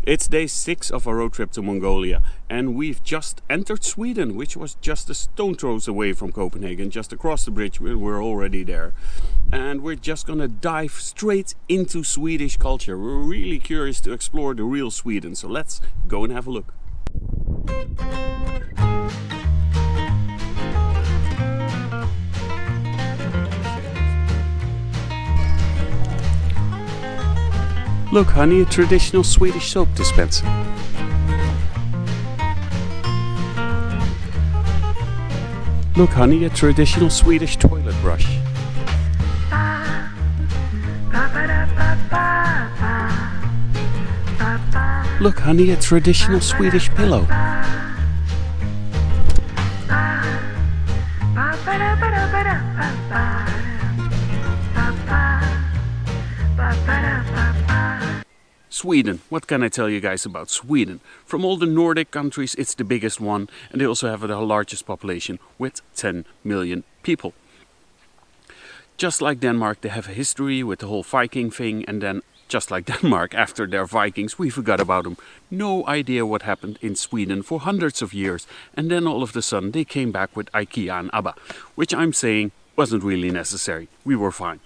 It's day 6 of our road trip to Mongolia, and we've just entered Sweden, which was just a stone throws away from Copenhagen. Just across the bridge, we're already there. And we're just gonna dive straight into Swedish culture. We're really curious to explore the real Sweden, so let's go and have a look. Look, honey, a traditional Swedish soap dispenser. Look, honey, a traditional Swedish toilet brush. Look, honey, a traditional Swedish pillow. Sweden. What can I tell you guys about Sweden? From all the Nordic countries, it's the biggest one, and they also have the largest population with 10 million people. Just like Denmark, they have a history with the whole Viking thing, and then just like Denmark, after their Vikings, we forgot about them. No idea what happened in Sweden for hundreds of years, and then all of a sudden they came back with IKEA and ABBA, which I'm saying wasn't really necessary. We were fine.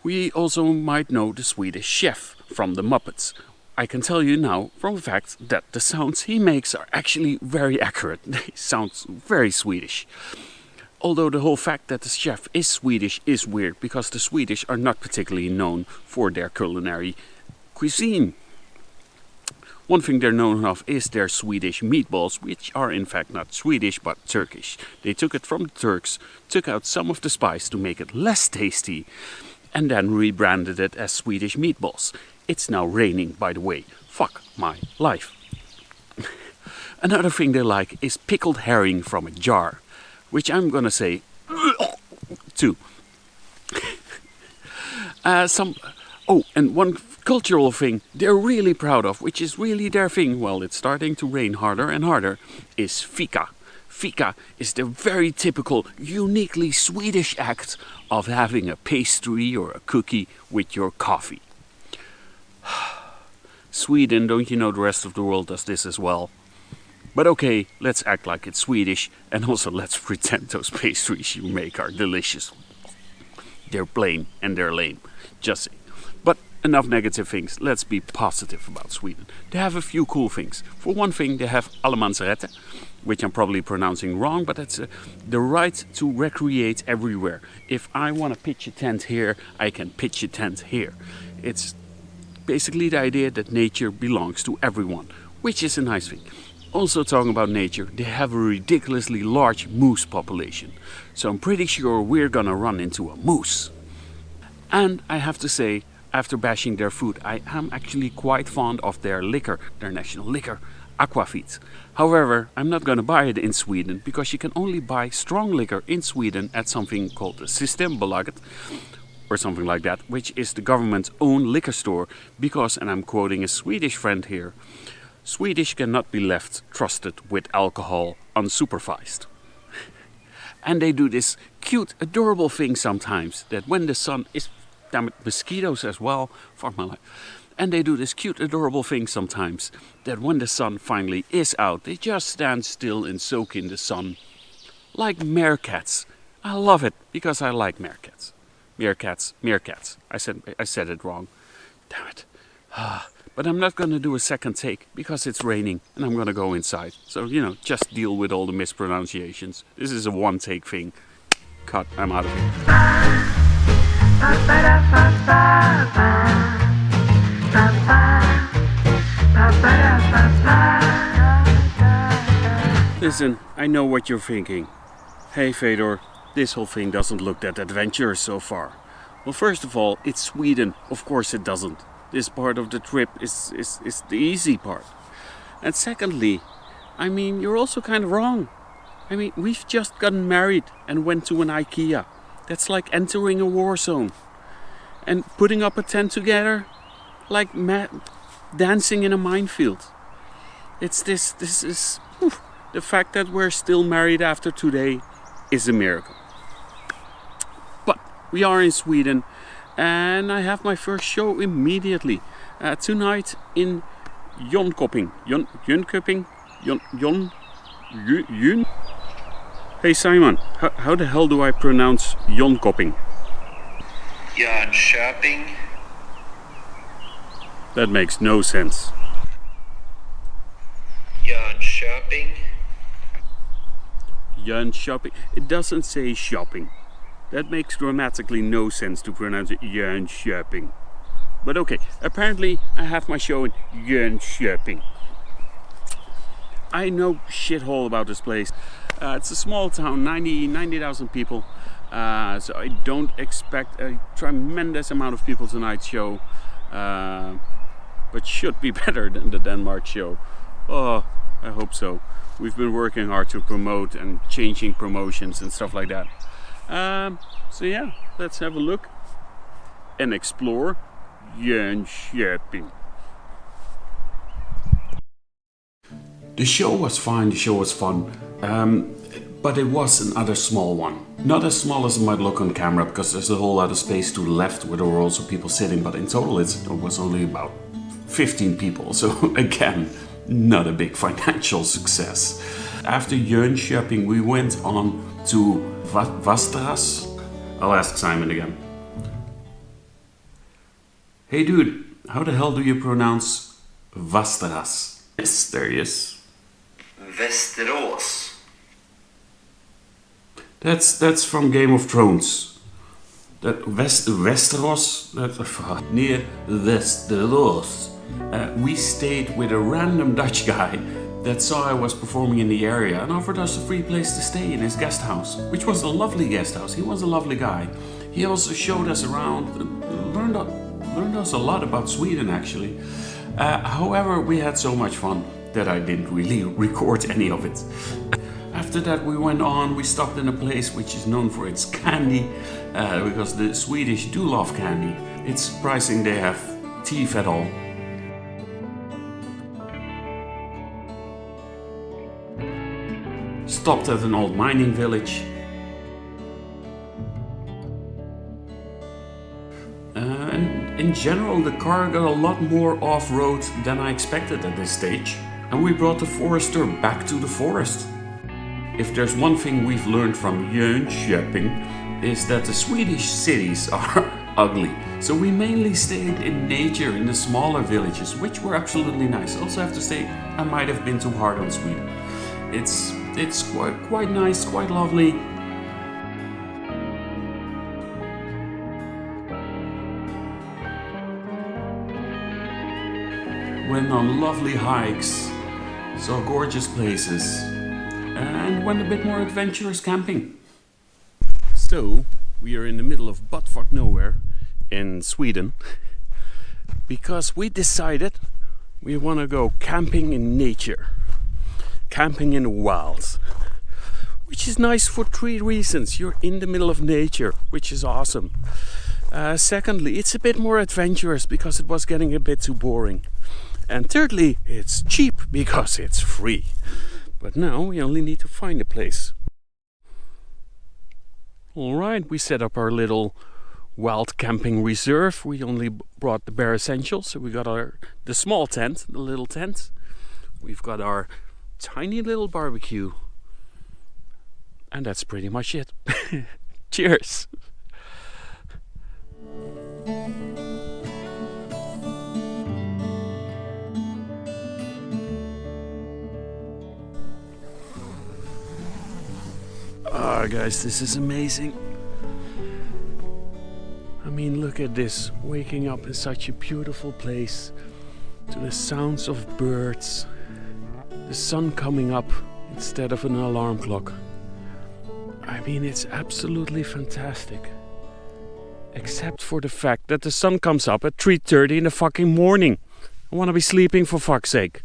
We also might know the Swedish chef from the Muppets. I can tell you now from the fact that the sounds he makes are actually very accurate. They sound very Swedish. Although the whole fact that the chef is Swedish is weird, because the Swedish are not particularly known for their culinary cuisine. One thing they're known of is their Swedish meatballs, which are in fact not Swedish but Turkish. They took it from the Turks, took out some of the spice to make it less tasty, and then rebranded it as Swedish meatballs. It's now raining, by the way. Fuck my life. Another thing they like is pickled herring from a jar, which I'm gonna say too. And one cultural thing they're really proud of, which is really their thing, well, it's starting to rain harder and harder, is fika. Fika is the very typical, uniquely Swedish act of having a pastry or a cookie with your coffee. Sweden, don't you know the rest of the world does this as well? But okay, let's act like it's Swedish, and also let's pretend those pastries you make are delicious. They're plain and they're lame, just saying. But enough negative things, let's be positive about Sweden. They have a few cool things. For one thing, they have allemansrätten, which I'm probably pronouncing wrong, but it's the right to recreate everywhere. If I want to pitch a tent here, I can pitch a tent here. It's basically the idea that nature belongs to everyone, which is a nice thing. Also talking about nature, they have a ridiculously large moose population. So I'm pretty sure we're gonna run into a moose. And I have to say, after bashing their food, I am actually quite fond of their liquor, their national liquor, aquavit. However, I'm not gonna buy it in Sweden, because you can only buy strong liquor in Sweden at something called the Systembolaget, or something like that, which is the government's own liquor store, because, and I'm quoting a Swedish friend here, Swedish cannot be left trusted with alcohol unsupervised. And they do this cute, adorable thing sometimes, that when the sun is, damn it, mosquitoes as well, fuck my life. And they do this cute, adorable thing sometimes, that when the sun finally is out, they just stand still and soak in the sun, like meerkats. I love it, because I like meerkats. Meerkats. I said it wrong. Damn it. But I'm not gonna do a second take, because it's raining and I'm gonna go inside. So, just deal with all the mispronunciations. This is a one take thing. Cut, I'm out of here. Listen, I know what you're thinking. Hey Fedor, this whole thing doesn't look that adventurous so far. Well, first of all, it's Sweden. Of course it doesn't. This part of the trip is the easy part. And secondly, you're also kind of wrong. We've just gotten married and went to an IKEA. That's like entering a war zone. And putting up a tent together, like dancing in a minefield. The fact that we're still married after today is a miracle. But we are in Sweden, and I have my first show immediately. Tonight in Jönköping. Jönköping? Jön? Hey Simon, how the hell do I pronounce Jönköping? Jönköping. That makes no sense. Jönköping. Jönköping. It doesn't say shopping. That makes grammatically no sense to pronounce it Jönköping. But okay, apparently I have my show in Jönköping. I know shithole about this place. It's a small town, 90,000 people. So I don't expect a tremendous amount of people tonight's show. But should be better than the Denmark show. Oh, I hope so. We've been working hard to promote and changing promotions and stuff like that. So yeah, let's have a look and explore Jönköping. The show was fine, the show was fun, but it was another small one. Not as small as it might look on camera, because there's a whole lot of space to the left where there were also people sitting, but in total it was only about 15 people, so again, not a big financial success. After Jönköping we went on to Västerås. I'll ask Simon again. Hey dude, how the hell do you pronounce Västerås? Yes, there he is. Västerås. That's from Game of Thrones. That Västerås, near Västerås. We stayed with a random Dutch guy that saw I was performing in the area and offered us a free place to stay in his guest house, which was a lovely guest house. He was a lovely guy. He also showed us around, learned us a lot about Sweden actually. However, we had so much fun that I didn't really record any of it. After that we went on, we stopped in a place which is known for its candy, because the Swedish do love candy. It's surprising they have teeth at all. Stopped at an old mining village. And in general the car got a lot more off-road than I expected at this stage. And we brought the forester back to the forest. If there's one thing we've learned from Jönköping is that the Swedish cities are ugly. So we mainly stayed in nature in the smaller villages, which were absolutely nice. Also have to say, I might have been too hard on Sweden. It's quite nice, quite lovely. Went on lovely hikes, saw gorgeous places, and went a bit more adventurous camping. So, we are in the middle of buttfuck nowhere in Sweden because we decided we want to go camping in nature. Camping in the wilds, which is nice for 3 reasons. You're in the middle of nature, which is awesome. Secondly, it's a bit more adventurous because it was getting a bit too boring. And thirdly, it's cheap because it's free. But now we only need to find a place. Alright, we set up our little wild camping reserve. We only brought the bare essentials. So we got the small tent, the little tent. We've got our tiny little barbecue, and that's pretty much it. Cheers. Ah, guys, this is amazing. I mean, look at this, waking up in such a beautiful place to the sounds of birds. The sun coming up instead of an alarm clock. I mean, it's absolutely fantastic. Except for the fact that the sun comes up at 3:30 in the fucking morning. I want to be sleeping for fuck's sake.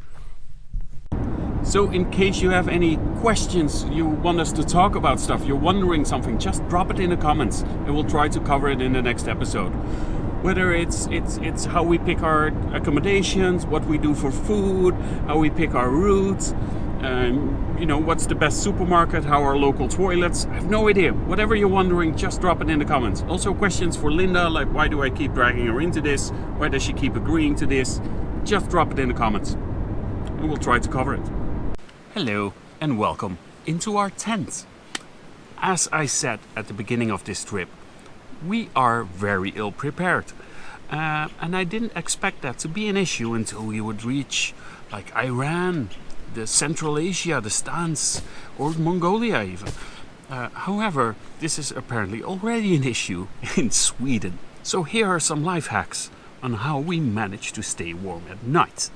So in case you have any questions, you want us to talk about stuff, you're wondering something, just drop it in the comments and we'll try to cover it in the next episode. Whether it's how we pick our accommodations, what we do for food, how we pick our routes, what's the best supermarket, how our local toilets. I have no idea. Whatever you're wondering, just drop it in the comments. Also questions for Linda, like why do I keep dragging her into this? Why does she keep agreeing to this? Just drop it in the comments. and we'll try to cover it. Hello and welcome into our tent. As I said at the beginning of this trip, we are very ill prepared. And I didn't expect that to be an issue until we would reach like Iran, the Central Asia, the Stans, or Mongolia even. However, this is apparently already an issue in Sweden. So here are some life hacks on how we manage to stay warm at night.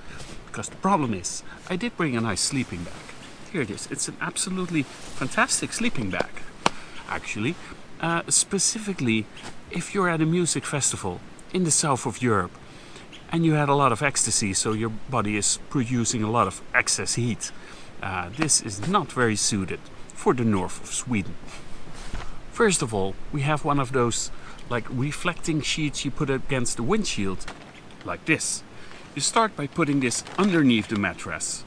Because the problem is, I did bring a nice sleeping bag. Here it is. It's an absolutely fantastic sleeping bag, actually. Specifically, if you're at a music festival in the south of Europe and you had a lot of ecstasy, so your body is producing a lot of excess heat. This is not very suited for the north of Sweden. First of all, we have one of those like reflecting sheets you put against the windshield, like this. You start by putting this underneath the mattress.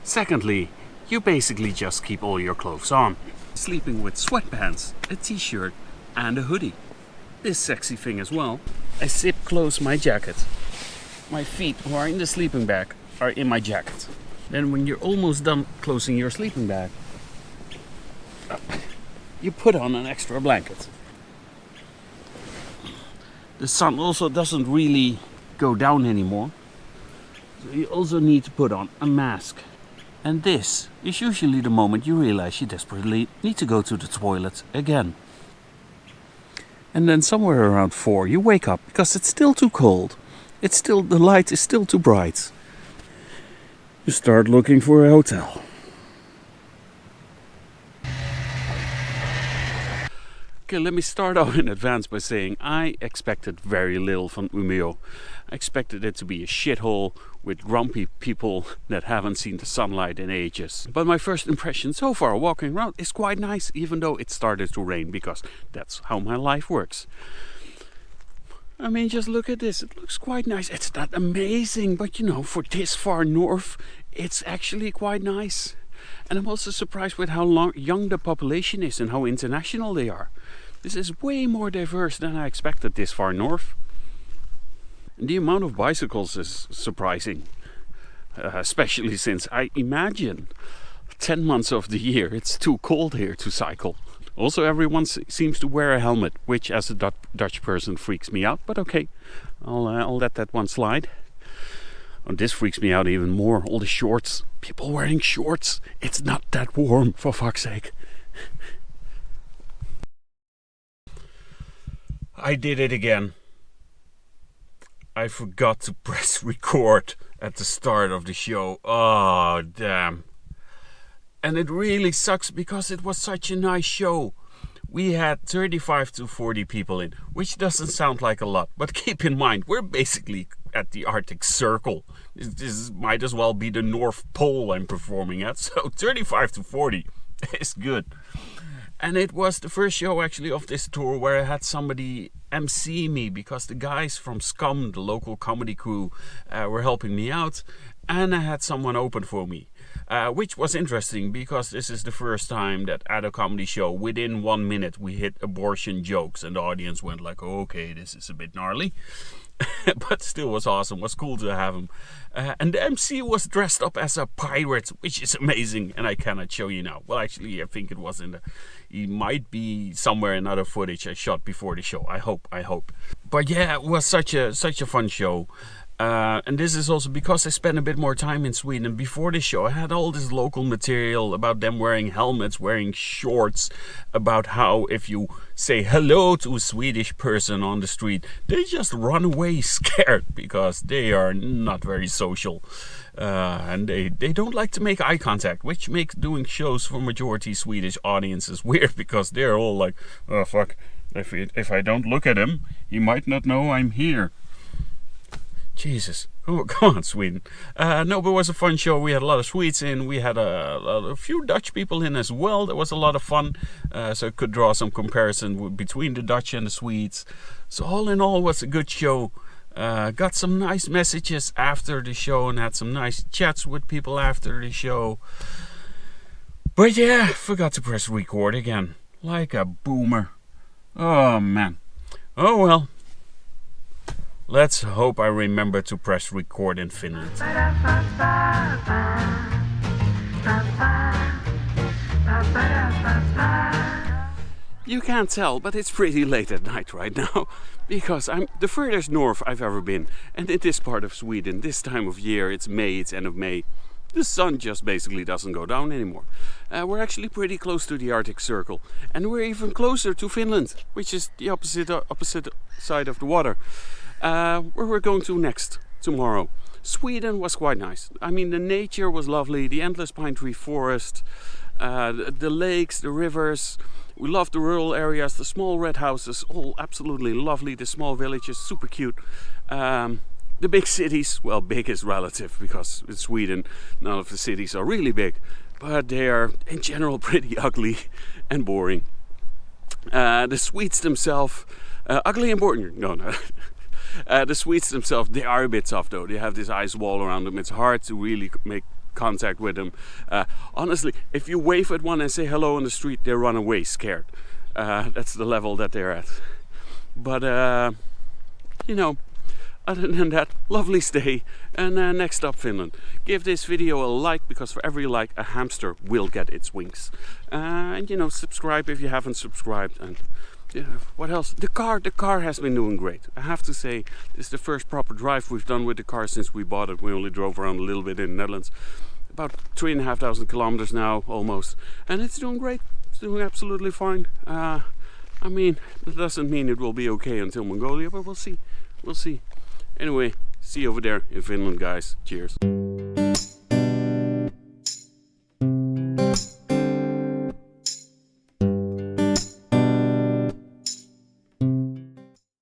Secondly, you basically just keep all your clothes on. Sleeping with sweatpants, a t-shirt and a hoodie. This sexy thing as well. I zip close my jacket. My feet, who are in the sleeping bag, are in my jacket. Then when you're almost done closing your sleeping bag, you put on an extra blanket. The sun also doesn't really go down anymore. So you also need to put on a mask. And this is usually the moment you realize you desperately need to go to the toilet again. And then somewhere around 4 you wake up because it's still too cold. The light is still too bright. You start looking for a hotel. Okay, let me start off in advance by saying I expected very little from Umeå. I expected it to be a shithole with grumpy people that haven't seen the sunlight in ages. But my first impression so far walking around is quite nice, even though it started to rain, because that's how my life works. I mean, just look at this. It looks quite nice. It's not amazing, but you know, for this far north, it's actually quite nice. And I'm also surprised with how young the population is and how international they are. This is way more diverse than I expected this far north. And the amount of bicycles is surprising. Especially since I imagine 10 months of the year it's too cold here to cycle. Also, everyone seems to wear a helmet, which as a Dutch person freaks me out. But okay, I'll let that one slide. And this freaks me out even more. All the shorts. People wearing shorts. It's not that warm, for fuck's sake. I did it again. I forgot to press record at the start of the show. Oh, damn. And it really sucks because it was such a nice show. We had 35 to 40 people in, which doesn't sound like a lot. But keep in mind, we're basically at the Arctic Circle. This might as well be the North Pole I'm performing at. So 35 to 40 is good. And it was the first show actually of this tour where I had somebody MC me, because the guys from S.K.U.M, the local comedy crew, were helping me out. And I had someone open for me. Which was interesting because this is the first time that at a comedy show within 1 minute we hit abortion jokes and the audience went like, oh, okay, this is a bit gnarly. But still was awesome, was cool to have him. And the MC was dressed up as a pirate, which is amazing, and I cannot show you now. Well, actually, I think it was he might be somewhere in other footage I shot before the show. I hope. But yeah, it was such a fun show. And this is also because I spent a bit more time in Sweden. And before the show I had all this local material about them wearing helmets, wearing shorts, about how if you say hello to a Swedish person on the street, they just run away scared because they are not very social. And they don't like to make eye contact, which makes doing shows for majority Swedish audiences weird, because they're all like, oh fuck, if I don't look at him, he might not know I'm here. Jesus. Oh, come on, Sweden. No, but it was a fun show. We had a lot of Swedes in. We had a few Dutch people in as well. That was a lot of fun. So I could draw some comparison between the Dutch and the Swedes. So all in all, it was a good show. Got some nice messages after the show and had some nice chats with people after the show. But yeah, forgot to press record again. Like a boomer. Oh, man. Oh, well. Let's hope I remember to press record in Finland. You can't tell, but it's pretty late at night right now, because I'm the furthest north I've ever been, and in this part of Sweden, this time of year, it's May, it's end of May, the sun just basically doesn't go down anymore. We're actually pretty close to the Arctic Circle, and we're even closer to Finland, which is the opposite side of the water, where we're going to next, tomorrow. Sweden was quite nice. I mean, the nature was lovely, the endless pine tree forest, the lakes, the rivers. We loved the rural areas, the small red houses, all absolutely lovely. The small villages, super cute. The big cities, well, big is relative because in Sweden none of the cities are really big, but they are in general pretty ugly and boring. The Swedes themselves, ugly and boring, no. The Swedes themselves, they are a bit tough though. They have this ice wall around them. It's hard to really make contact with them. Honestly, if you wave at one and say hello on the street, they run away scared. That's the level that they're at. But you know, other than that, lovely stay. And next up, Finland. Give this video a like, because for every like, a hamster will get its wings. And you know, subscribe if you haven't subscribed. And what else? The car has been doing great. I have to say, this is the first proper drive we've done with the car since we bought it. We only drove around a little bit in the Netherlands. About 3,500 kilometers now, almost. And it's doing great. It's doing absolutely fine. I mean, that doesn't mean it will be okay until Mongolia, but we'll see. We'll see. Anyway, see you over there in Finland, guys. Cheers.